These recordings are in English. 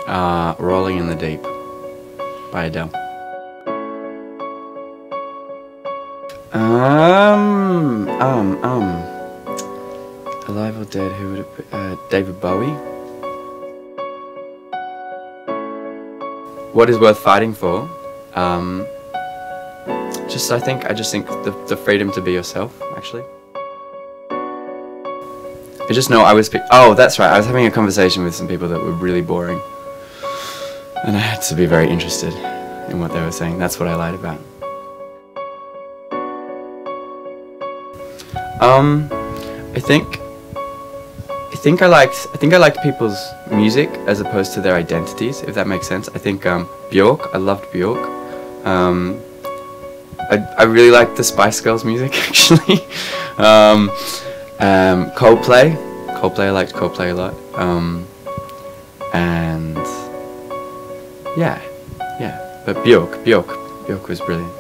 Rolling in the Deep by Adele. Alive or dead, who would it be? David Bowie. What is worth fighting for? I just think the freedom to be yourself, actually. I just know oh, that's right, I was having a conversation with some people that were really boring. And I had to be very interested in what they were saying. That's what I lied about. I think I liked people's music as opposed to their identities, if that makes sense. I think Björk, I loved Björk. I really liked the Spice Girls music, actually. Coldplay, I liked Coldplay a lot. And yeah, but Björk was brilliant.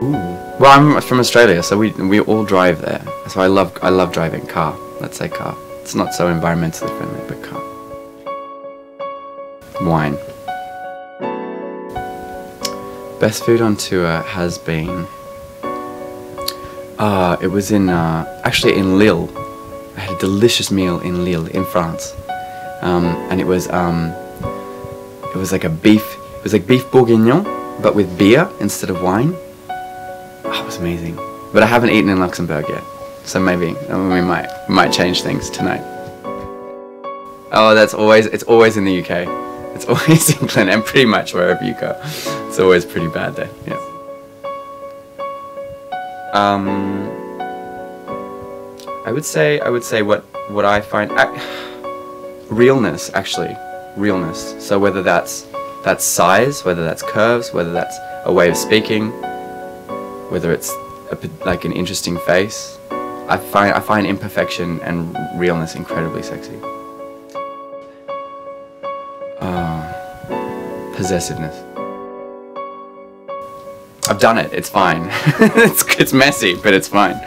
Ooh. Well, I'm from Australia, so we all drive there. So I love driving car. Let's say car. It's not so environmentally friendly, but car. Wine. Best food on tour has been. It was actually in Lille. I had a delicious meal in Lille, in France, and it was like beef bourguignon, but with beer instead of wine. Oh, it was amazing. But I haven't eaten in Luxembourg yet, so maybe we might change things tonight. Oh, it's always in the UK. It's always England, and pretty much wherever you go, it's always pretty bad there. Yeah. I would say what I find realness, actually, realness. So whether that's size, whether that's curves, whether that's a way of speaking, whether it's like an interesting face, I find imperfection and realness incredibly sexy. Possessiveness. I've done it. It's fine. It's messy, but it's fine.